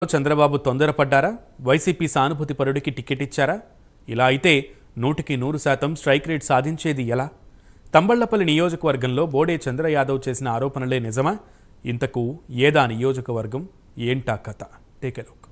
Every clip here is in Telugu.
చంద్రబాబు తొందరపడ్డారా? వైసీపీ సానుభూతి పరుడికి టికెట్ ఇచ్చారా? ఇలా అయితే 100% స్ట్రైక్ రేట్ సాధించేది ఎలా? తంబళ్లపల్లి నియోజకవర్గంలో బోడే చంద్ర యాదవ్ చేసిన ఆరోపణలే నిజమా? ఇంతకు ఏదా నియోజకవర్గం? ఏంటా కథ? Take a look.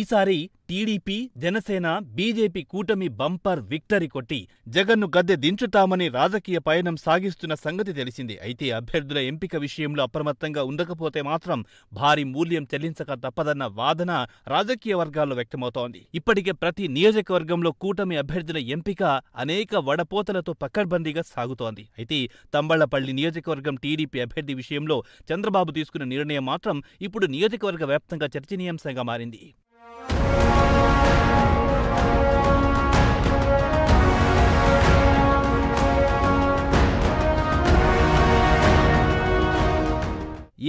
ఈసారి టీడీపీ, జనసేన, బీజేపీ కూటమి బంపర్ విక్టరీ కొట్టి జగన్ను గద్దె దించుతామని రాజకీయ పయనం సాగిస్తున్న సంగతి తెలిసిందే. అయితే అభ్యర్థుల ఎంపిక విషయంలో అప్రమత్తంగా ఉండకపోతే మాత్రం భారీ మూల్యం చెల్లించక తప్పదన్న వాదన రాజకీయ వర్గాల్లో వ్యక్తమవుతోంది. ఇప్పటికే ప్రతి నియోజకవర్గంలో కూటమి అభ్యర్థుల ఎంపిక అనేక వడపోతలతో పకడ్బందీగా సాగుతోంది. అయితే తంబళ్లపల్లి నియోజకవర్గం టీడీపీ అభ్యర్థి విషయంలో చంద్రబాబు తీసుకున్న నిర్ణయం మాత్రం ఇప్పుడు నియోజకవర్గ వ్యాప్తంగా చర్చనీయాంశంగా మారింది.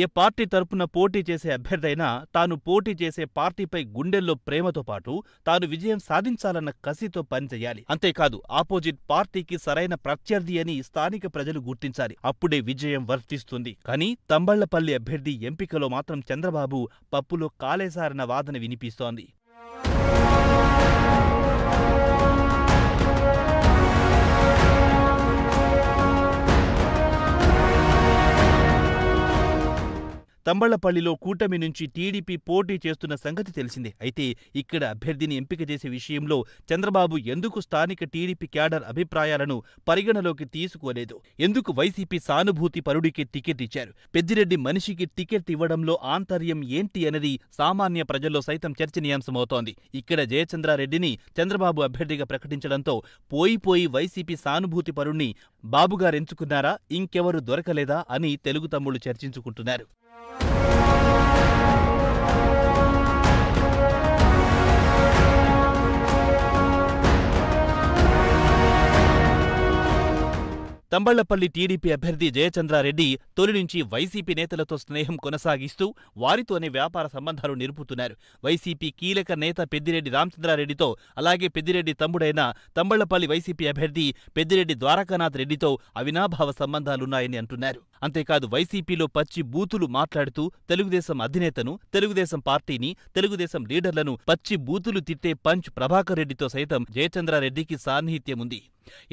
ఏ పార్టీ తరపున పోటీ చేసే అభ్యర్థైనా తాను పోటీ చేసే పార్టీపై గుండెల్లో ప్రేమతో పాటు తాను విజయం సాధించాలన్న కసితో పనిచేయాలి. అంతేకాదు ఆపోజిట్ పార్టీకి సరైన ప్రత్యర్థి అని స్థానిక ప్రజలు గుర్తించాలి. అప్పుడే విజయం వర్తిస్తుంది. కానీ తంబళ్లపల్లి అభ్యర్థి ఎంపికలో మాత్రం చంద్రబాబు పప్పులో కాలేశారన్న వాదన వినిపిస్తోంది. తంబళ్లపల్లిలో కూటమి నుంచి టీడీపీ పోటీ చేస్తున్న సంగతి తెలిసిందే. అయితే ఇక్కడ అభ్యర్థిని ఎంపిక చేసే విషయంలో చంద్రబాబు ఎందుకు స్థానిక టీడీపీ క్యాడర్ అభిప్రాయాలను పరిగణలోకి తీసుకోలేదు? ఎందుకు వైసీపీ సానుభూతి పరుడికి టికెట్ ఇచ్చారు? పెద్దిరెడ్డి మనిషికి టికెట్ ఇవ్వడంలో ఆంతర్యం ఏంటి అనేది సామాన్య ప్రజల్లో సైతం చర్చనీయాంశమవుతోంది. ఇక్కడ జయచంద్రారెడ్డిని చంద్రబాబు అభ్యర్థిగా ప్రకటించడంతో పోయి వైసీపీ సానుభూతి పరుణ్ణి బాబుగారెంచుకున్నారా, ఇంకెవరు దొరకలేదా అని తెలుగు తమ్ముళ్లు చర్చించుకుంటున్నారు. తంబళ్లపల్లి టీడీపీ అభ్యర్థి జయచంద్రారెడ్డి తొలి నుంచి వైసీపీ నేతలతో స్నేహం కొనసాగిస్తూ వారితోనే వ్యాపార సంబంధాలు నిలుపుతున్నారు. వైసీపీ కీలక నేత పెద్దిరెడ్డి రామచంద్రారెడ్డితో, అలాగే పెద్దిరెడ్డి తమ్ముడైన తంబళ్లపల్లి వైసీపీ అభ్యర్థి పెద్దిరెడ్డి ద్వారకానాథ్ రెడ్డితో అవినాభావ సంబంధాలున్నాయని అంటున్నారు. అంతేకాదు వైసీపీలో పచ్చి బూతులు మాట్లాడుతూ తెలుగుదేశం అధినేతను, తెలుగుదేశం పార్టీని, తెలుగుదేశం లీడర్లను పచ్చి బూతులు తిట్టే పంచ్ ప్రభాకర్ రెడ్డితో సైతం జయచంద్రారెడ్డికి సాన్నిహిత్యముంది.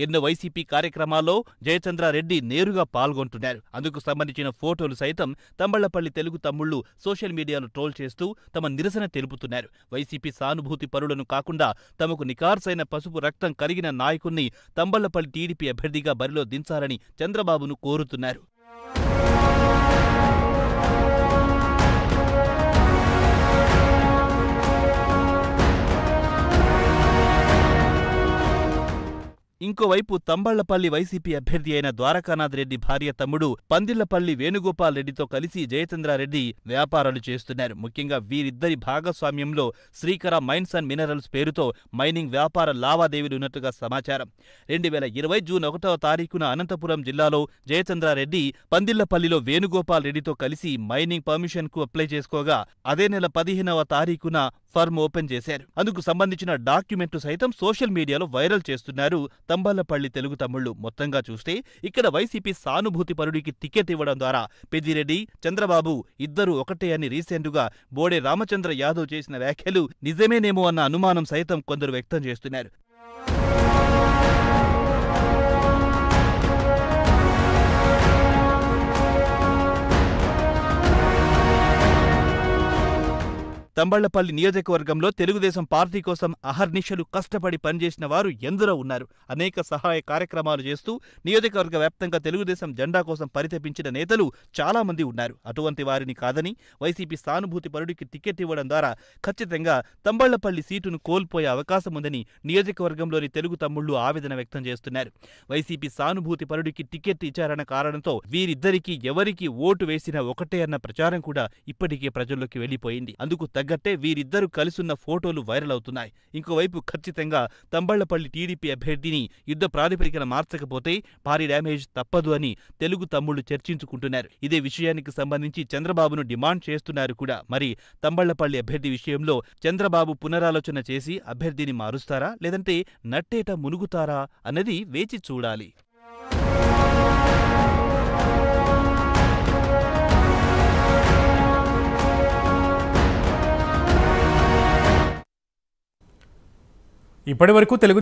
ఎన్నో వైసీపీ కార్యక్రమాల్లో జయచంద్రారెడ్డి నేరుగా పాల్గొంటున్నారు. అందుకు సంబంధించిన ఫోటోలు సైతం తంబళ్లపల్లి తెలుగు తమ్ముళ్లు సోషల్ మీడియాలో ట్రోల్ చేస్తూ తమ నిరసన తెలుపుతున్నారు. వైసీపీ సానుభూతి పరులను కాకుండా తమకు నికార్సైన పసుపు రక్తం కలిగిన నాయకుణ్ణి తంబళ్లపల్లి టీడీపీ అభ్యర్థిగా బరిలో దించాలని చంద్రబాబును కోరుతున్నారు. ఇంకోవైపు తంబళ్లపల్లి వైసీపీ అభ్యర్థి అయిన ద్వారకానాథ్ రెడ్డి భార్య తమ్ముడు పందిళ్లపల్లి వేణుగోపాల్ రెడ్డితో కలిసి జయచంద్రారెడ్డి వ్యాపారాలు చేస్తున్నారు. ముఖ్యంగా వీరిద్దరి భాగస్వామ్యంలో శ్రీకర మైన్స్ అండ్ మినరల్స్ పేరుతో మైనింగ్ వ్యాపార లావాదేవీలున్నట్టుగా సమాచారం. 2020 జూన్ 1వ తారీఖున అనంతపురం జిల్లాలో జయచంద్రారెడ్డి పందిళ్లపల్లిలో వేణుగోపాల్ రెడ్డితో కలిసి మైనింగ్ పర్మిషన్ కు అప్లై చేసుకోగా అదే నెల 15వ తారీఖున ఫర్మ్ ఓపెన్ చేశారు. అందుకు సంబంధించిన డాక్యుమెంట్లు సైతం సోషల్ మీడియాలో వైరల్ చేస్తున్నారు తంబళ్లపల్లి తెలుగు తమ్ముళ్లు. మొత్తంగా చూస్తే ఇక్కడ వైసీపీ సానుభూతి పరుడికి టికెట్ ఇవ్వడం ద్వారా పెద్దిరెడ్డి, చంద్రబాబు ఇద్దరూ ఒకటే అని రీసెంట్గా బోడే రామచంద్ర యాదవ్ చేసిన వ్యాఖ్యలు నిజమేనేమో అన్న అనుమానం సైతం కొందరు వ్యక్తం చేస్తున్నారు. తంబళ్లపల్లి నియోజకవర్గంలో తెలుగుదేశం పార్టీ కోసం అహర్నిశలు కష్టపడి పనిచేసిన వారు ఎందరో ఉన్నారు. అనేక సహాయ కార్యక్రమాలు చేస్తూ నియోజకవర్గ వ్యాప్తంగా తెలుగుదేశం జెండా కోసం పరితపించిన నేతలు చాలా మంది ఉన్నారు. అటువంటి వారిని కాదని వైసీపీ సానుభూతి పరుడికి టికెట్ ఇవ్వడం ద్వారా ఖచ్చితంగా తంబళ్లపల్లి సీటును కోల్పోయే అవకాశం ఉందని నియోజకవర్గంలోని తెలుగు తమ్ముళ్లు ఆవేదన వ్యక్తం చేస్తున్నారు. వైసీపీ సానుభూతి పరుడికి టికెట్ ఇచ్చారన్న కారణంతో వీరిద్దరికీ ఎవరికి ఓటు వేసినా ఒకటే అన్న ప్రచారం కూడా ఇప్పటికే ప్రజల్లోకి వెళ్లిపోయింది. అందుకు తగ్గట్టే వీరిద్దరూ కలిసున్న ఫోటోలు వైరల్ అవుతున్నాయి. ఇంకోవైపు ఖచ్చితంగా తంబళ్లపల్లి టీడీపీ అభ్యర్థిని యుద్ధ ప్రాతిపదికన మార్చకపోతే భారీ డ్యామేజ్ తప్పదు అని తెలుగు తమ్ముళ్లు చర్చించుకుంటున్నారు. ఇదే విషయానికి సంబంధించి చంద్రబాబును డిమాండ్ చేస్తున్నారు కూడా. మరి తంబళ్లపల్లి అభ్యర్థి విషయంలో చంద్రబాబు పునరాలోచన చేసి అభ్యర్థిని మారుస్తారా లేదంటే నట్టేట మునుగుతారా అన్నది వేచి చూడాలి. ఇప్పటివరకు తెలుగు